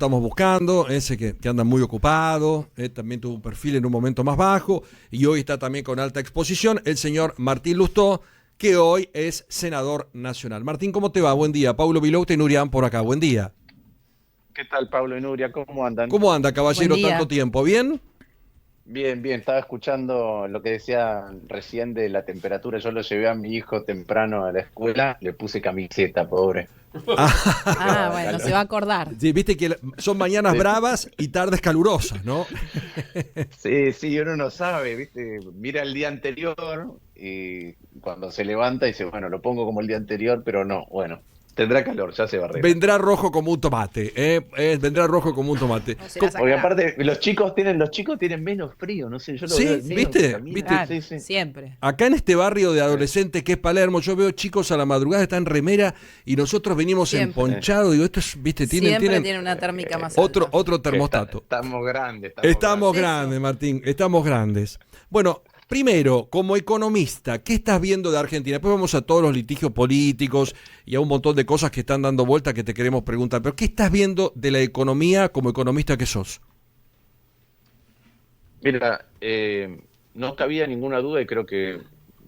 estamos buscando, ese que anda muy ocupado, también tuvo un perfil en un momento más bajo y hoy está también con alta exposición, el señor Martín Lustó, que hoy es senador nacional. Martín, ¿cómo te va? Buen día. Paulo Vilouta y Nurián por acá. Buen día. ¿Qué tal, Pablo y Nuria? ¿Cómo andan? ¿Cómo anda, Buen caballero, tanto día. tiempo? ¿Bien? Bien, bien. Estaba escuchando lo que decía recién de la temperatura. Yo lo llevé a mi hijo temprano a la escuela, le puse camiseta, pobre. Porque Ah, daba bueno, se calor. va a acordar. Sí, viste que son mañanas Sí, bravas y tardes calurosas, ¿no? sí, sí, uno no sabe, ¿viste? Mira el día anterior y cuando se levanta dice, bueno, lo pongo como el día anterior, pero no, bueno, tendrá calor, ya se va a arreglar. Vendrá rojo como un tomate, vendrá rojo como un tomate. No se la Porque sacará. aparte los chicos tienen menos frío, no sé, yo lo veo Sí, al niño que ¿viste? camina, ¿Viste? Claro, sí, sí. siempre. Acá en este barrio de Sí, adolescentes que es Palermo, yo veo chicos a la madrugada están en remera y nosotros venimos Siempre. sí. emponchados. Digo, estos, viste, Siempre tienen tiene una térmica más otro, alta. otro Que termostato. estamos grandes, estamos Estamos grandes. Eso. grandes, Martín, estamos grandes. Bueno, primero, como economista, ¿qué estás viendo de Argentina? Después vamos a todos los litigios políticos y a un montón de cosas que están dando vuelta que te queremos preguntar. Pero ¿qué estás viendo de la economía como economista que sos? Mira, no cabía ninguna duda y creo que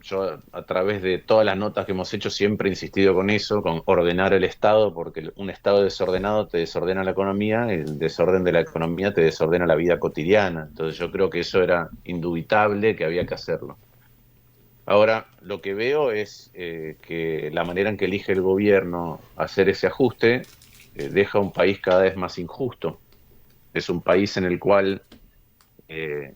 yo a través de todas las notas que hemos hecho siempre he insistido con eso, con ordenar el Estado, porque un Estado desordenado te desordena la economía, el desorden de la economía te desordena la vida cotidiana. Entonces yo creo que eso era indubitable, que había que hacerlo. Ahora, lo que veo es que la manera en que elige el gobierno hacer ese ajuste deja un país cada vez más injusto. Es un país en el cual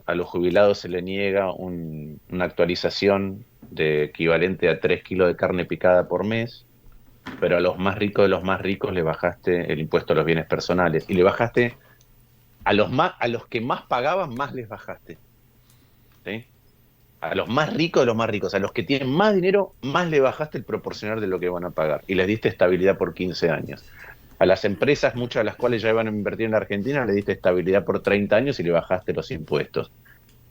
a los jubilados se le niega una actualización de equivalente a 3 kilos de carne picada por mes, pero a los más ricos de los más ricos le bajaste el impuesto a los bienes personales y le bajaste a los que más pagaban, más les bajaste, ¿sí? A los más ricos de los más ricos, a los que tienen más dinero, más le bajaste el proporcional de lo que van a pagar y les diste estabilidad por 15 años. A las empresas, muchas de las cuales ya iban a invertir en la Argentina, le diste estabilidad por 30 años y le bajaste los impuestos.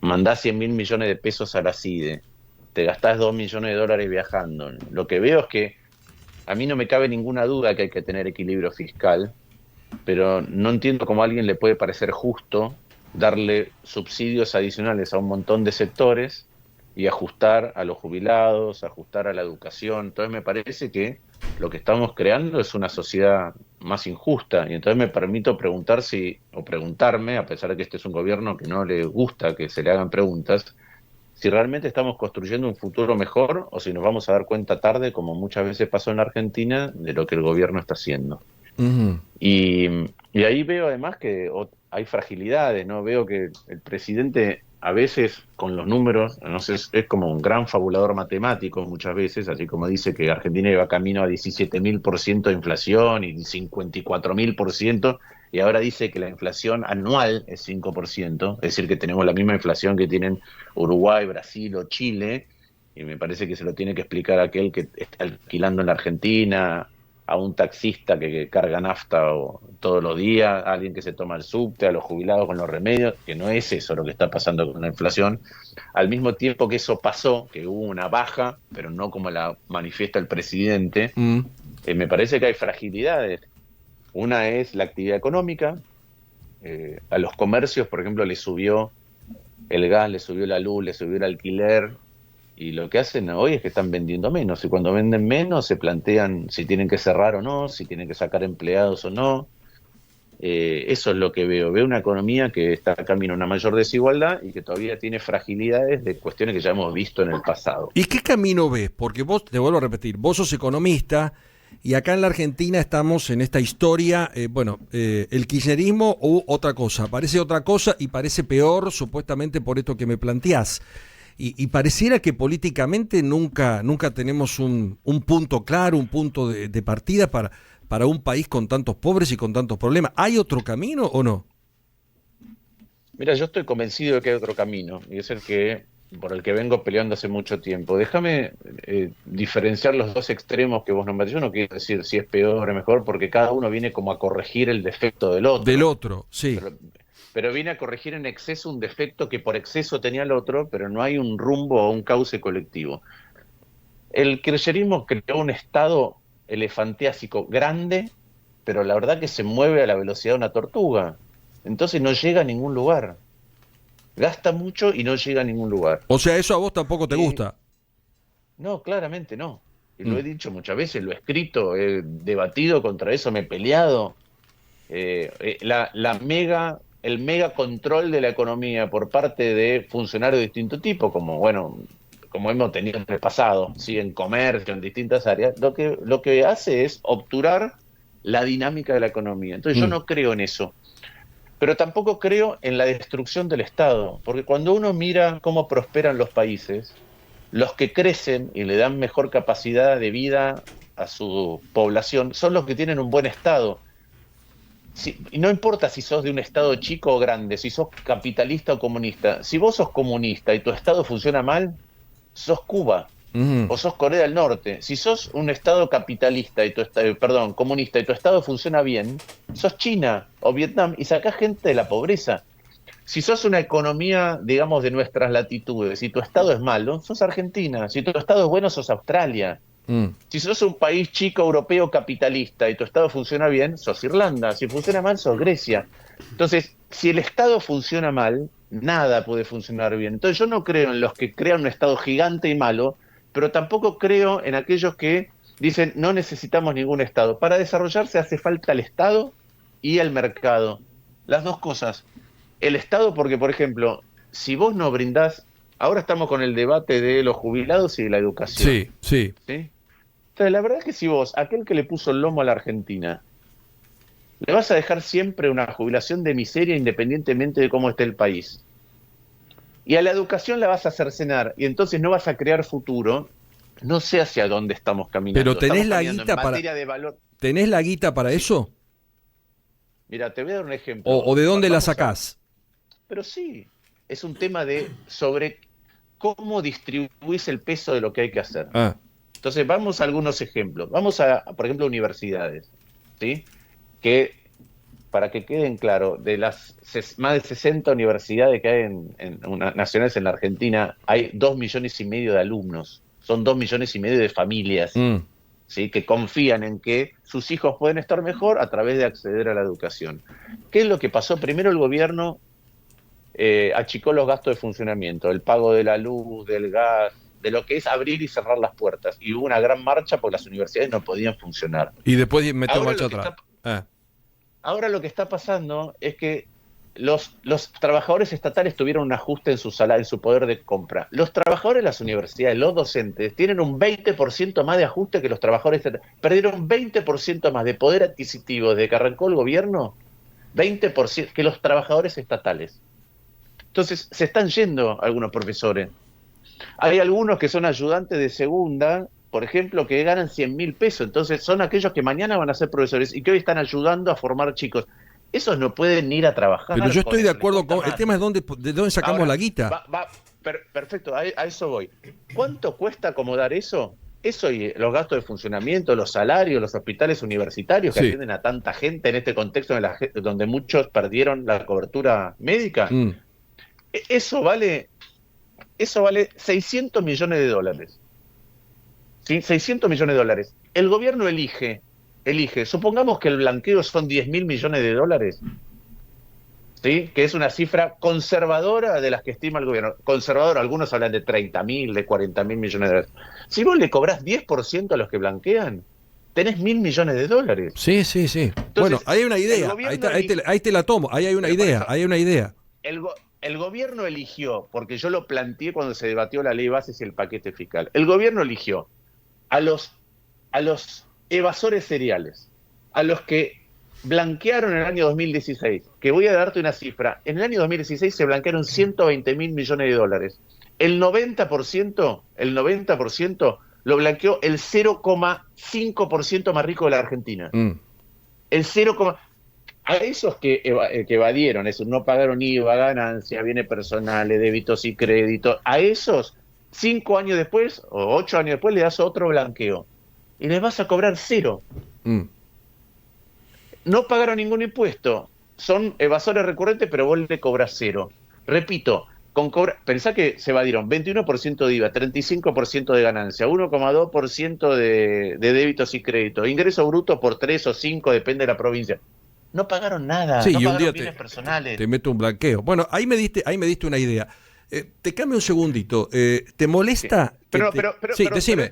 Mandás 100.000 millones de pesos a la CIDE, te gastás 2 millones de dólares viajando. Lo que veo es que a mí no me cabe ninguna duda que hay que tener equilibrio fiscal, pero no entiendo cómo a alguien le puede parecer justo darle subsidios adicionales a un montón de sectores y ajustar a los jubilados, ajustar a la educación. Entonces me parece que lo que estamos creando es una sociedad más injusta y entonces me permito preguntar o preguntarme, a pesar de que este es un gobierno que no le gusta que se le hagan preguntas, si realmente estamos construyendo un futuro mejor o si nos vamos a dar cuenta tarde, como muchas veces pasó en la Argentina, de lo que el gobierno está haciendo. Ujú. Y, y ahí veo además que hay fragilidades, ¿no? Veo que el presidente a veces con los números, no sé, es como un gran fabulador matemático muchas veces, así como dice que Argentina iba camino a 17.000% de inflación y 54.000%, y ahora dice que la inflación anual es 5%, es decir, que tenemos la misma inflación que tienen Uruguay, Brasil o Chile, y me parece que se lo tiene que explicar aquel que está alquilando en la Argentina, a un taxista que carga nafta todos los días, a alguien que se toma el subte, a los jubilados con los remedios, que no es eso lo que está pasando con la inflación. Al mismo tiempo que eso pasó, que hubo una baja, pero no como la manifiesta el presidente, Mm. me parece que hay fragilidades. Una es la actividad económica, a los comercios, por ejemplo, les subió el gas, les subió la luz, les subió el alquiler, y lo que hacen hoy es que están vendiendo menos. Y cuando venden menos, se plantean si tienen que cerrar o no, si tienen que sacar empleados o no. Eso es lo que veo. Veo una economía que está camino a una mayor desigualdad y que todavía tiene fragilidades de cuestiones que ya hemos visto en el pasado. ¿Y qué camino ves? Porque vos, te vuelvo a repetir, vos sos economista y acá en la Argentina estamos en esta historia, el kirchnerismo u otra cosa. Parece otra cosa y parece peor supuestamente por esto que me planteás. Y pareciera que políticamente nunca tenemos un punto claro, un punto de partida para un país con tantos pobres y con tantos problemas. ¿Hay otro camino o no? Mira, yo estoy convencido de que hay otro camino y es el que por el que vengo peleando hace mucho tiempo. Déjame diferenciar los dos extremos que vos nombraste. Yo no quiero decir si es peor o mejor, porque cada uno viene como a corregir el defecto del Del otro. otro, sí. Pero, pero viene a corregir en exceso un defecto que por exceso tenía el otro, pero no hay un rumbo o un cauce colectivo. El kirchnerismo creó un estado elefantiásico grande pero la verdad que se mueve a la velocidad de una tortuga. Entonces no llega a ningún lugar. Gasta mucho y no llega a ningún lugar. O sea, eso a vos tampoco te gusta. No, claramente no. Y lo Mm. he dicho muchas veces, lo he escrito, he debatido contra eso, me he peleado. El mega control de la economía por parte de funcionarios de distinto tipo, como bueno, como hemos tenido en el pasado, ¿sí? En comercio, en distintas áreas, lo que hace es obturar la dinámica de la economía. Entonces yo Mm. no creo en eso. Pero tampoco creo en la destrucción del Estado, porque cuando uno mira cómo prosperan los países, los que crecen y le dan mejor capacidad de vida a su población son los que tienen un buen Estado. Y no importa si sos de un Estado chico o grande, si sos capitalista o comunista, si vos sos comunista y tu Estado funciona mal, sos Cuba Mm. o sos Corea del Norte. Si sos un Estado capitalista y perdón, comunista y tu Estado funciona bien, sos China o Vietnam y sacás gente de la pobreza. Si sos una economía, digamos, de nuestras latitudes, si tu estado es malo, sos Argentina. Si tu estado es bueno, sos Australia. Mm. Si sos un país chico, europeo, capitalista y tu estado funciona bien, sos Irlanda. Si funciona mal, sos Grecia. Entonces, si el estado funciona mal, nada puede funcionar bien. Entonces, yo no creo en los que crean un estado gigante y malo, pero tampoco creo en aquellos que dicen no necesitamos ningún estado. Para desarrollarse hace falta el estado y el mercado. Las dos cosas. El Estado, porque, por ejemplo, si vos no brindás, ahora estamos con el debate de los jubilados y de la educación, Sí, sí. ¿sí? Entonces, la verdad es que si vos, aquel que le puso el lomo a la Argentina, le vas a dejar siempre una jubilación de miseria independientemente de cómo esté el país, y a la educación la vas a cercenar, y entonces no vas a crear futuro, no sé hacia dónde estamos caminando. Pero tenés Estamos la caminando en guita para. materia de valor. ¿Tenés la guita para Sí. eso? Mira, te voy a dar un ejemplo. ¿O de dónde la Vamos a... sacás? Pero sí, es un tema de sobre cómo distribuís el peso de lo que hay que hacer. Ah, Entonces, vamos a algunos ejemplos. Vamos a, por ejemplo, universidades, ¿sí? Que, para que queden claro, de las más de 60 universidades que hay nacionales en la Argentina, hay 2,5 millones de alumnos. Son 2,5 millones de familias, mm. ¿sí? Que confían en que sus hijos pueden estar mejor a través de acceder a la educación. ¿Qué es lo que pasó? Primero el gobierno achicó los gastos de funcionamiento, el pago de la luz, del gas, de lo que es abrir y cerrar las puertas. Y hubo una gran marcha porque las universidades no podían funcionar. Y después metió Ahora marcha lo que atrás. ahora lo que está pasando es que los trabajadores estatales tuvieron un ajuste en su salario, en su poder de compra. Los trabajadores de las universidades, los docentes, tienen un 20% más de ajuste que los trabajadores estatales. Perdieron 20% más de poder adquisitivo desde que arrancó el gobierno, 20% que los trabajadores estatales. Entonces, se están yendo algunos profesores. Hay algunos que son ayudantes de segunda, por ejemplo, que ganan 100.000 pesos. Entonces, son aquellos que mañana van a ser profesores y que hoy están ayudando a formar chicos. Esos no pueden ir a trabajar. Pero yo estoy de eso, acuerdo con. El tema es de dónde sacamos ahora, la guita. perfecto, a eso voy. ¿Cuánto cuesta acomodar eso? Eso y los gastos de funcionamiento, los salarios, los hospitales universitarios que Sí. atienden a tanta gente en este contexto donde muchos perdieron la cobertura médica. Mm. Eso vale 600 millones de dólares. ¿Sí? 600 millones de dólares. El gobierno elige, supongamos que el blanqueo son 10.000 millones de dólares, ¿sí? Que es una cifra conservadora de las que estima el gobierno. Conservadora, algunos hablan de 30.000, de 40.000 millones de dólares. Si vos le cobrás 10% a los que blanquean, tenés 1.000 millones de dólares. Sí, sí, sí. Entonces, bueno, ahí hay una el idea. gobierno Ahí te la tomo. Ahí hay una Pero por idea. eso, Ahí hay una idea. el gobierno eligió, porque yo lo planteé cuando se debatió la ley de bases y el paquete fiscal, el gobierno eligió a los evasores seriales, a los que blanquearon en el año 2016, que voy a darte una cifra, en el año 2016 se blanquearon 120.000 millones de dólares. El 90% lo blanqueó el 0,5% más rico de la Argentina. Mm. El 0, a esos que evadieron, eso, no pagaron IVA, ganancia, bienes personales, débitos y créditos, a esos 5 años después o 8 años después le das otro blanqueo y les vas a cobrar 0. Mm. No pagaron ningún impuesto, son evasores recurrentes, pero vos le cobras 0. Repito, Pensá que se evadieron 21% de IVA, 35% de ganancia, 1,2% de débitos y créditos, ingreso bruto por 3 o 5, depende de la provincia. No pagaron nada, Sí, no y un pagaron día bienes te personales. meto un blanqueo. Bueno, ahí me diste una idea. Te cambio un segundito. ¿Te Sí. molesta que Pero, te... pero, pero, Sí, pero, pero decime.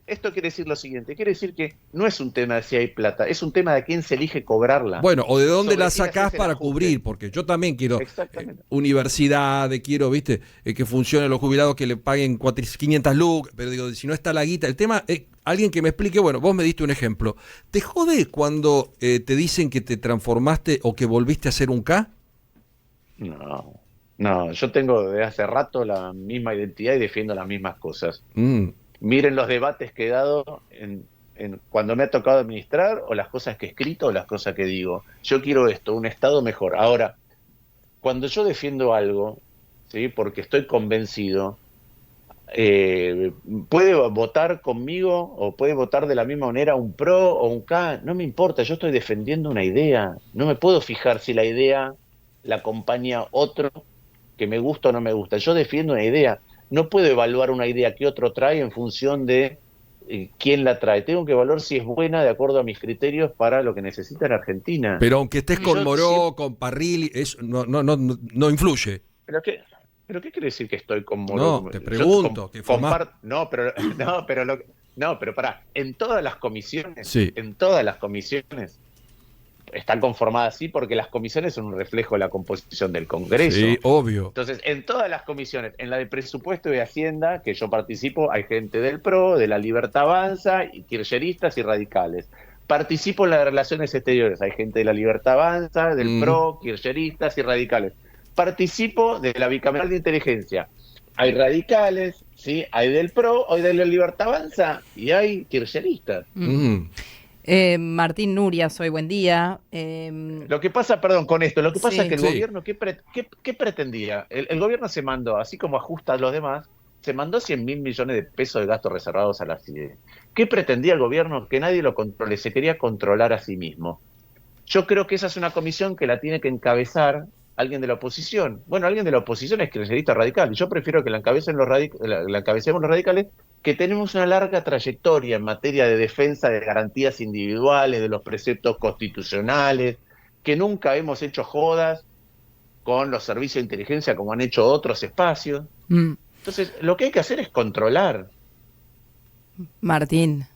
esto quiere decir lo siguiente, quiere decir que no es un tema de si hay plata, es un tema de quién se elige cobrarla, Bueno, o de dónde sobre la quién sacás haces el para ajuste. cubrir, porque yo también quiero Exactamente. universidades, quiero, viste, que funcionen los jubilados, que le paguen 500 lucas, pero digo, si no está la guita, el tema es alguien que me explique, bueno, vos me diste un ejemplo. ¿Te jode cuando te dicen que te transformaste o que volviste a ser un K? No, no, yo tengo desde hace rato la misma identidad y defiendo las mismas cosas. Mm. Miren los debates que he dado cuando me ha tocado administrar, o las cosas que he escrito, o las cosas que digo. Yo quiero esto, un Estado mejor. Ahora, cuando yo defiendo algo, ¿sí? Porque estoy convencido, eh, puede votar conmigo o puede votar de la misma manera un PRO o un K, no me importa, yo estoy defendiendo una idea. No me puedo fijar si la idea la acompaña otro que me gusta o no me gusta. Yo defiendo una idea. No puedo evaluar una idea que otro trae en función de quién la trae. Tengo que evaluar si es buena de acuerdo a mis criterios para lo que necesita la Argentina. Pero aunque estés Y con yo siempre... Moró, con Parrilli, eso no influye. ¿Pero qué, pero qué quiere decir que estoy con Moro? No, te pregunto, que formás... Comparto... No, pero, no, pero, no, pero pará. Sí, En todas las comisiones están conformadas así porque las comisiones son un reflejo de la composición del sí, Congreso. obvio. Entonces, en todas las comisiones, en la de presupuesto y de Hacienda, que yo participo, hay gente del PRO, de la Libertad Avanza, y kirchneristas y radicales. Participo en las relaciones exteriores, hay gente de la Libertad Avanza, del Mm. PRO, kirchneristas y radicales. Participo de la bicameral de inteligencia. Hay radicales, ¿sí? Hay del PRO, hay de la Libertad Avanza y hay kirchneristas. Mm. Martín Nuria, soy buen día. Lo que pasa, perdón, con esto, lo que pasa es que Sí. el Sí. gobierno, ¿qué pretendía? El gobierno se mandó, así como ajusta a los demás, se mandó 100.000 millones de pesos de gastos reservados a la CIDE. ¿Qué pretendía el gobierno? Que nadie lo controle, se quería controlar a sí mismo. Yo creo que esa es una comisión que la tiene que encabezar alguien de la oposición. Bueno, alguien de la oposición es kirchnerista radical, y yo prefiero que la la encabecemos los radicales, que tenemos una larga trayectoria en materia de defensa de garantías individuales, de los preceptos constitucionales, que nunca hemos hecho jodas con los servicios de inteligencia como han hecho otros espacios. Mm, Entonces, lo que hay que hacer es controlar. Martín,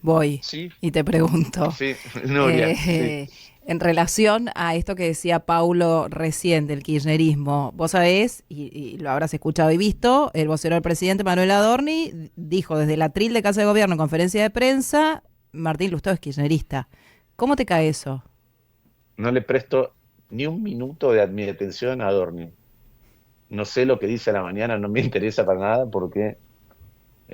voy Sí, y te pregunto. sí, Nuria, sí. En relación a esto que decía Paulo recién del kirchnerismo, vos sabés, y lo habrás escuchado y visto, el vocero del presidente Manuel Adorni dijo desde el atril de Casa de Gobierno en conferencia de prensa, Martín Lustó es kirchnerista. ¿Cómo te cae eso? No le presto ni un minuto de mi atención a Adorni. No sé lo que dice a la mañana, no me interesa para nada porque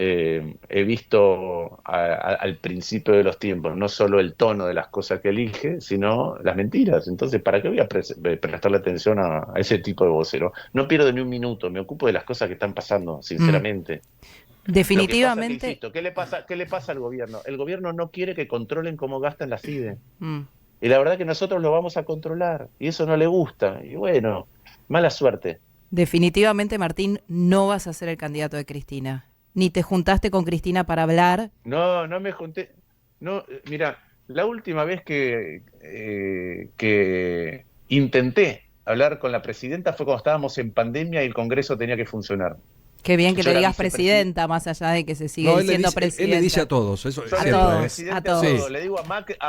he visto al principio de los tiempos no solo el tono de las cosas que elige, sino las mentiras. Entonces, ¿para qué voy a prestarle atención a ese tipo de vocero? No pierdo ni un minuto, me ocupo de las cosas que están pasando, Mm, sinceramente. Lo que pasa que, definitivamente. insisto, qué le pasa al gobierno? El gobierno no quiere que controlen cómo gastan la CIDE. mm, Y la verdad que nosotros lo vamos a controlar, y eso no le gusta. Y bueno, mala suerte. definitivamente, Martín, no vas a ser el candidato de Cristina. Ni te juntaste con Cristina para hablar. No, no me junté. No, mira, la última vez que intenté hablar con la presidenta fue cuando estábamos en pandemia y el Congreso tenía que funcionar. Qué bien que Yo le era digas vicepresidente. presidenta, más allá de que se sigue No, diciendo él le dice a presidenta. todos, eso es Yo A le cierto, digo todos, presidente a todos. todo, Sí, le digo a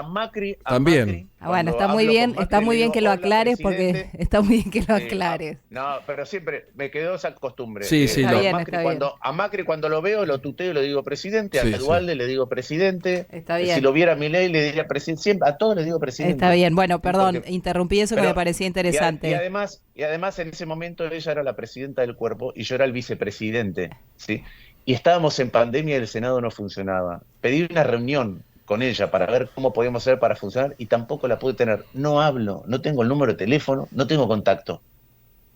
Macri, también. Ah, bueno, cuando hablo con Macri, está muy le bien digo, que lo "Hola, aclares porque presidente". está muy bien que lo Sí, aclares. no, pero siempre me quedó esa costumbre. Sí, sí, Está lo, bien, Macri, está bien. a Macri cuando lo veo, lo tuteo y le digo presidente, Sí, a sí. Dualde le digo presidente, Está si bien. lo viera a Milei le diría presidente, siempre, a todos les digo presidente. Está bien. Bueno, Sí, perdón, interrumpí eso que me pero, parecía y interesante. además en ese momento ella era la presidenta del cuerpo y yo era el vicepresidente, ¿sí? Y estábamos en pandemia y el Senado no funcionaba. Pedí una reunión con ella para ver cómo podíamos hacer para funcionar y tampoco la pude tener. No hablo, no tengo el número de teléfono, no tengo contacto.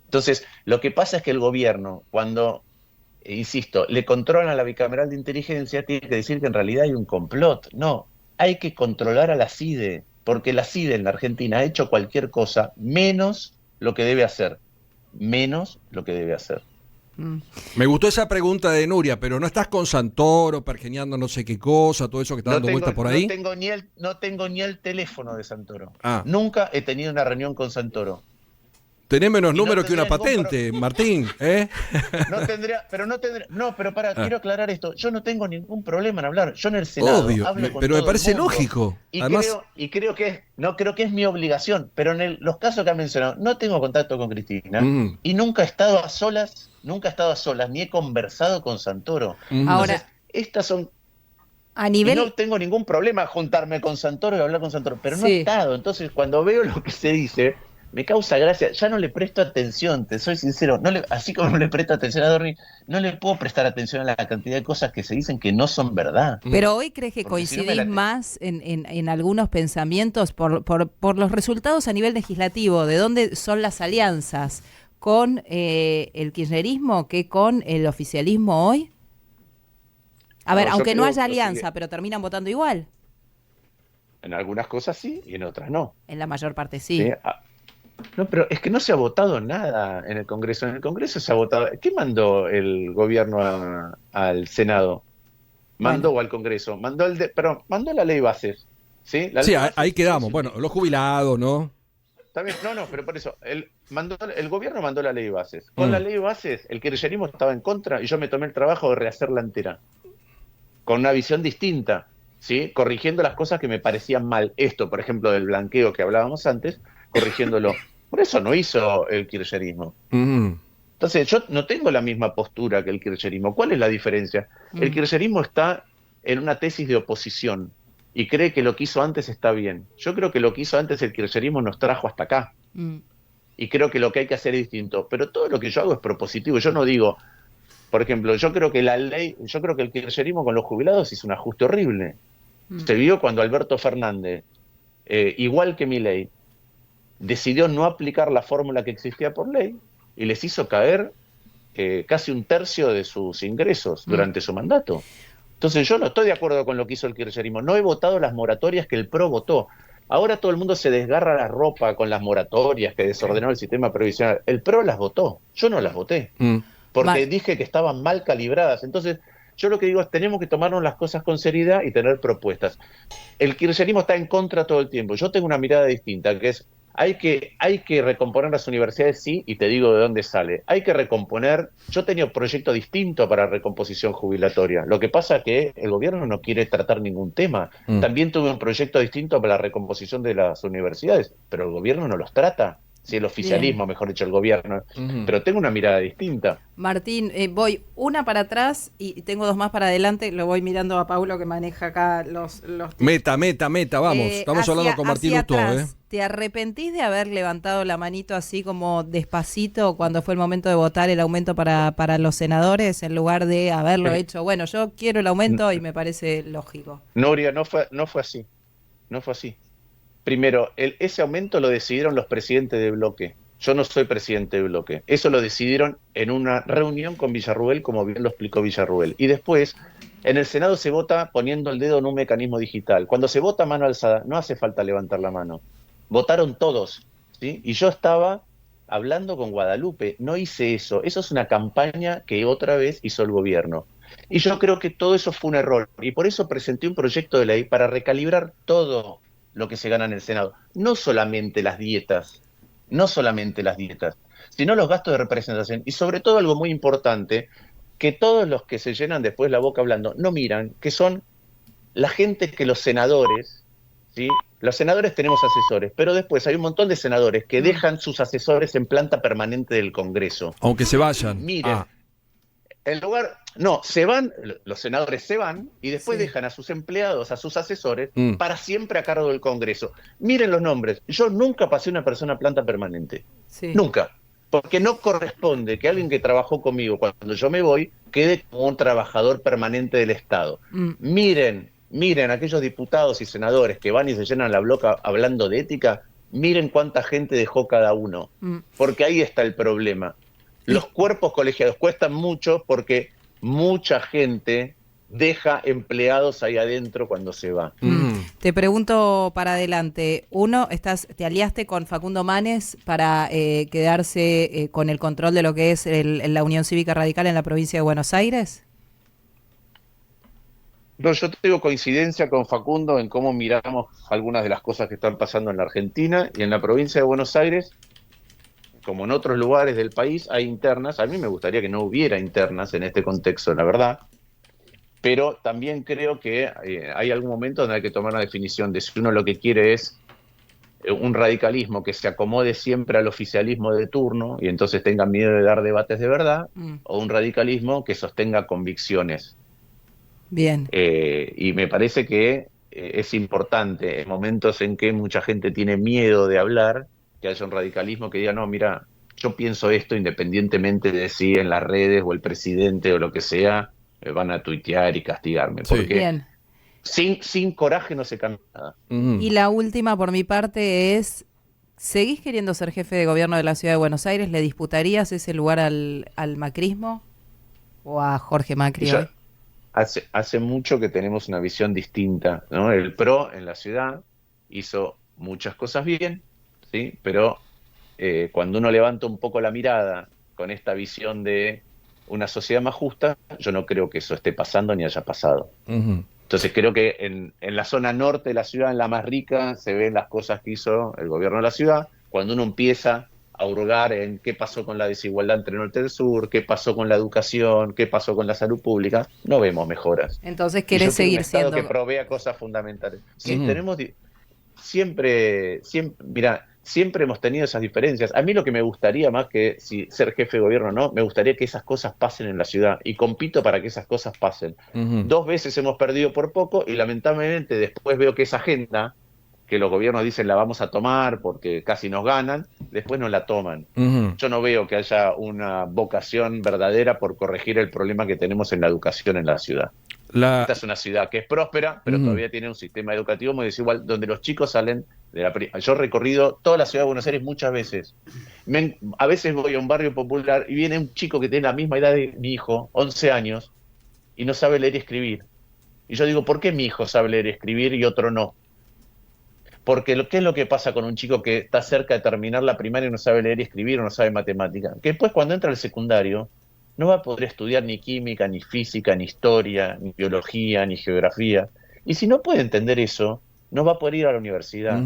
Entonces, lo que pasa es que el gobierno, cuando, insisto, le controlan la bicameral de inteligencia, tiene que decir que en realidad hay un complot. No, hay que controlar a la CIDE, porque la CIDE en la Argentina ha hecho cualquier cosa menos lo que debe hacer. menos lo que debe hacer. Me gustó esa pregunta de Nuria, pero no estás con Santoro, pergeñando no sé qué cosa, todo eso que está dando vueltas por ahí. No tengo ni el teléfono de Santoro. Ah. Nunca he tenido una reunión con Santoro. Tenés menos Y números no que una tendría patente, Martín, ¿eh? Quiero aclarar esto. Yo no tengo ningún problema en hablar. Yo en el Senado Obvio, hablo con pero me todo parece el mundo. lógico. Y Además, creo que es mi obligación. Pero en los casos que han mencionado, no tengo contacto con Cristina y nunca he estado a solas, ni he conversado con Santoro. Ahora, Entonces, estas son. a Y nivel... no tengo ningún problema juntarme con Santoro y hablar con Santoro, pero no he Sí. estado. Entonces, cuando veo lo que se dice, me causa gracia. Ya no le presto atención, te soy sincero. Así como no le presto atención a Dorni, no le puedo prestar atención a la cantidad de cosas que se dicen que no son verdad. Pero hoy crees que Porque si no coincidís más en algunos pensamientos por los resultados a nivel legislativo, de dónde son las alianzas con el kirchnerismo que con el oficialismo hoy. A ver, yo aunque no creo haya lo alianza, siguiente. pero terminan votando igual. En algunas cosas sí y en otras no. En la mayor parte sí. ¿Sí? No, pero es que no se ha votado nada en el Congreso. En el Congreso se ha votado. ¿Qué mandó el gobierno al Senado? ¿Mandó Bueno. o al Congreso? Mandó la ley bases. ¿Sí? La sí, ley bases, ahí quedamos. sí. Bueno, los jubilados, ¿no? Está bien, no, pero por eso, el gobierno mandó la ley bases. Con la ley bases, el kirchnerismo estaba en contra y yo me tomé el trabajo de rehacerla entera. Con una visión distinta, ¿sí? Corrigiendo las cosas que me parecían mal. Esto, por ejemplo, del blanqueo que hablábamos antes, corrigiéndolo. Por eso no hizo el kirchnerismo. Entonces, yo no tengo la misma postura que el kirchnerismo. ¿Cuál es la diferencia? El kirchnerismo está en una tesis de oposición y cree que lo que hizo antes está bien. Yo creo que lo que hizo antes el kirchnerismo nos trajo hasta acá. Y creo que lo que hay que hacer es distinto. Pero todo lo que yo hago es propositivo. Yo no digo, por ejemplo, yo creo que el kirchnerismo con los jubilados hizo un ajuste horrible. Se vio cuando Alberto Fernández, igual que Milei, decidió no aplicar la fórmula que existía por ley y les hizo caer casi un tercio de sus ingresos durante su mandato. Entonces yo no estoy de acuerdo con lo que hizo el kirchnerismo. No he votado las moratorias que el PRO votó. Ahora todo el mundo se desgarra la ropa con las moratorias que desordenó el sistema previsional. El PRO las votó, yo no las voté, porque dije que estaban mal calibradas. Entonces yo lo que digo es tenemos que tomarnos las cosas con seriedad y tener propuestas. El kirchnerismo está en contra todo el tiempo. Yo tengo una mirada distinta, que es hay que recomponer las universidades, sí, y te digo de dónde sale. Hay que recomponer. Yo tenía un proyecto distinto para recomposición jubilatoria. Lo que pasa es que el gobierno no quiere tratar ningún tema. También tuve un proyecto distinto para la recomposición de las universidades, pero el gobierno no los trata. Sí, el oficialismo, mejor dicho, el gobierno. Pero tengo una mirada distinta. Martín, voy una para atrás y tengo dos más para adelante. Lo voy mirando a Paulo que maneja acá los Meta, vamos. Estamos hablando con Martín Lustó, ¿Te arrepentís de haber levantado la manito así como despacito cuando fue el momento de votar el aumento para los senadores en lugar de haberlo hecho? Bueno, yo quiero el aumento y me parece lógico. Nuria, no fue así. No fue así. Primero, ese aumento lo decidieron los presidentes de bloque. Yo no soy presidente de bloque. Eso lo decidieron en una reunión con Villarruel, como bien lo explicó Villarruel. Y después, en el Senado se vota poniendo el dedo en un mecanismo digital. Cuando se vota a mano alzada, no hace falta levantar la mano. Votaron todos, ¿sí? Y yo estaba hablando con Guadalupe. No hice eso. Eso es una campaña que otra vez hizo el gobierno. Y yo creo que todo eso fue un error. Y por eso presenté un proyecto de ley para recalibrar todo lo que se gana en el Senado. No solamente las dietas, sino los gastos de representación. Y sobre todo algo muy importante, que todos los que se llenan después la boca hablando no miran, que son la gente que los senadores, ¿sí? Los senadores tenemos asesores, pero después hay un montón de senadores que dejan sus asesores en planta permanente del Congreso. Aunque se vayan. Miren, en lugar... No, se van, los senadores se van y después dejan a sus empleados, a sus asesores, para siempre a cargo del Congreso. Miren los nombres. Yo nunca pasé una persona a planta permanente. Nunca. Porque no corresponde que alguien que trabajó conmigo cuando yo me voy quede como un trabajador permanente del Estado. Miren aquellos diputados y senadores que van y se llenan la boca hablando de ética, miren cuánta gente dejó cada uno. Porque ahí está el problema. Los cuerpos colegiados cuestan mucho porque mucha gente deja empleados ahí adentro cuando se va. Te pregunto para adelante. Uno, te aliaste con Facundo Manes para quedarse con el control de lo que es la Unión Cívica Radical en la provincia de Buenos Aires. No, yo tengo coincidencia con Facundo en cómo miramos algunas de las cosas que están pasando en la Argentina y en la provincia de Buenos Aires, como en otros lugares del país, hay internas. A mí me gustaría que no hubiera internas en este contexto, la verdad. Pero también creo que hay algún momento donde hay que tomar una definición de si uno lo que quiere es un radicalismo que se acomode siempre al oficialismo de turno y entonces tenga miedo de dar debates de verdad, o un radicalismo que sostenga convicciones. Bien. Y me parece que es importante en momentos en que mucha gente tiene miedo de hablar, que haya un radicalismo que diga, no, mira, yo pienso esto independientemente de si en las redes o el presidente o lo que sea van a tuitear y castigarme, Sí. porque Bien. sin coraje no se cambia nada. Y la última por mi parte es, ¿seguís queriendo ser jefe de gobierno de la Ciudad de Buenos Aires? ¿Le disputarías ese lugar al macrismo o a Jorge Macri hoy? Hace mucho que tenemos una visión distinta, ¿no? El PRO en la ciudad hizo muchas cosas bien, ¿sí? Pero cuando uno levanta un poco la mirada con esta visión de una sociedad más justa, yo no creo que eso esté pasando ni haya pasado. Entonces creo que en la zona norte de la ciudad, en la más rica, se ven las cosas que hizo el gobierno de la ciudad. Cuando uno empieza a hurgar en qué pasó con la desigualdad entre el norte y el sur, qué pasó con la educación, qué pasó con la salud pública, no vemos mejoras. Entonces querés seguir un Estado siendo... que provea cosas fundamentales. Sí, tenemos siempre, mira, siempre hemos tenido esas diferencias. A mí lo que me gustaría más que si ser jefe de gobierno o no, me gustaría que esas cosas pasen en la ciudad y compito para que esas cosas pasen. 2 veces hemos perdido por poco y lamentablemente después veo que esa agenda que los gobiernos dicen la vamos a tomar porque casi nos ganan, después no la toman. Yo no veo que haya una vocación verdadera por corregir el problema que tenemos en la educación en la ciudad. Esta es una ciudad que es próspera, pero todavía tiene un sistema educativo muy desigual, donde los chicos salen de la... Yo he recorrido toda la ciudad de Buenos Aires muchas veces. A veces voy a un barrio popular y viene un chico que tiene la misma edad de mi hijo, 11 años, y no sabe leer y escribir. Y yo digo, ¿por qué mi hijo sabe leer y escribir y otro no? Porque ¿qué es lo que pasa con un chico que está cerca de terminar la primaria y no sabe leer y escribir o no sabe matemática? Que después cuando entra al secundario no va a poder estudiar ni química, ni física, ni historia, ni biología, ni geografía. Y si no puede entender eso, no va a poder ir a la universidad.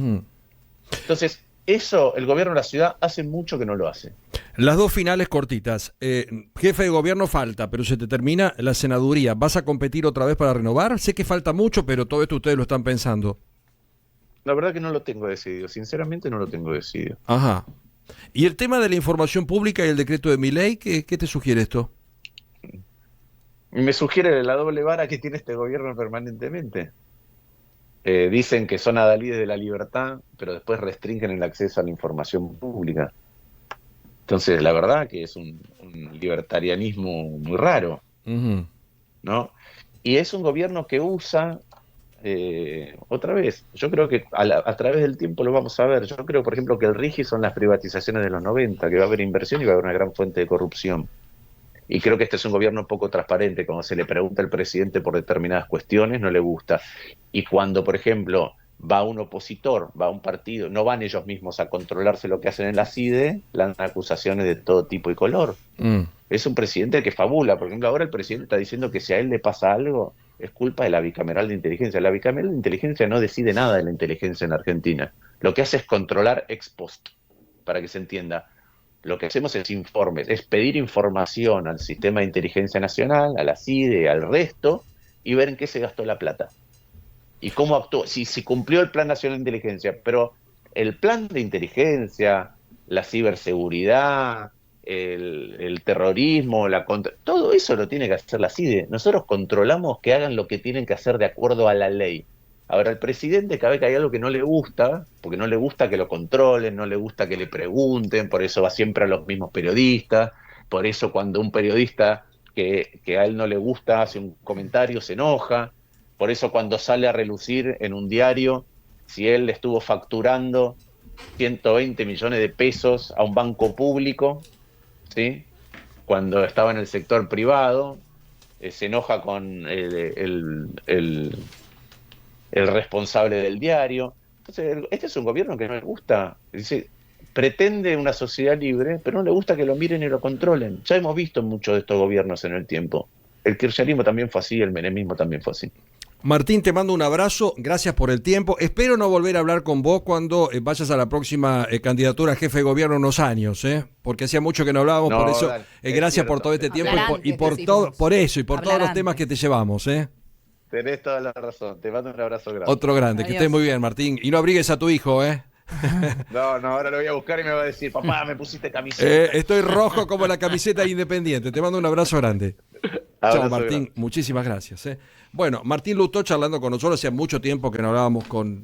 Entonces, eso el gobierno de la ciudad hace mucho que no lo hace. Las dos finales cortitas. Jefe de gobierno falta, pero se te termina la senaduría. ¿Vas a competir otra vez para renovar? Sé que falta mucho, pero todo esto ustedes lo están pensando. La verdad que no lo tengo decidido, sinceramente no lo tengo decidido. Ajá. ¿Y el tema de la información pública y el decreto de Milei, qué te sugiere esto? Me sugiere la doble vara que tiene este gobierno permanentemente. Dicen que son adalides de la libertad, pero después restringen el acceso a la información pública. Entonces, la verdad que es un libertarianismo muy raro, ¿no? Y es un gobierno que usa... otra vez, yo creo que a través del tiempo lo vamos a ver. Yo creo, por ejemplo, que el RIGI son las privatizaciones de los 90, que va a haber inversión y va a haber una gran fuente de corrupción. Y creo que este es un gobierno poco transparente. Cuando se le pregunta al presidente por determinadas cuestiones, no le gusta. Y cuando, por ejemplo, va un opositor, va un partido, no van ellos mismos a controlarse lo que hacen en la CIDE, lanzan acusaciones de todo tipo y color. Es un presidente que fabula. Por ejemplo, ahora el presidente está diciendo que si a él le pasa algo, es culpa de la bicameral de inteligencia. La bicameral de inteligencia no decide nada de la inteligencia en Argentina. Lo que hace es controlar ex post, para que se entienda. Lo que hacemos es informes, es pedir información al Sistema de Inteligencia Nacional, a la CIDE, al resto, y ver en qué se gastó la plata. Y cómo actuó, si cumplió el Plan Nacional de Inteligencia. Pero el plan de inteligencia, la ciberseguridad, el terrorismo, todo eso lo tiene que hacer la CIDE. Nosotros controlamos que hagan lo que tienen que hacer de acuerdo a la ley. Ahora, el presidente, cada vez que hay algo que no le gusta, porque no le gusta que lo controlen, no le gusta que le pregunten, por eso va siempre a los mismos periodistas, por eso cuando un periodista que a él no le gusta hace un comentario se enoja, por eso cuando sale a relucir en un diario, si él le estuvo facturando 120 millones de pesos a un banco público, ¿sí?, cuando estaba en el sector privado, se enoja con el responsable del diario. Entonces, este es un gobierno que no le gusta. Dice, pretende una sociedad libre, pero no le gusta que lo miren y lo controlen. Ya hemos visto muchos de estos gobiernos en el tiempo. El kirchnerismo también fue así, el menemismo también fue así. Martín, te mando un abrazo, gracias por el tiempo. Espero no volver a hablar con vos cuando vayas a la próxima candidatura a jefe de gobierno en unos años, porque hacía mucho que no hablábamos, No, por eso dale, gracias cierto. por todo este tiempo Hablar y por antes, todo, decimos. por eso y por Hablar todos los antes. temas que te llevamos. Tenés toda la razón. Te mando un abrazo grande. Otro grande, que Adiós. estés muy bien, Martín. Y no abrigues a tu hijo, No, ahora lo voy a buscar y me va a decir, papá, me pusiste camiseta. Estoy rojo como la camiseta de Independiente. Te mando un abrazo grande. Abrazo Chao, Martín. grande. Muchísimas gracias. Bueno, Martín Lutó charlando con nosotros. Hacía mucho tiempo que no hablábamos con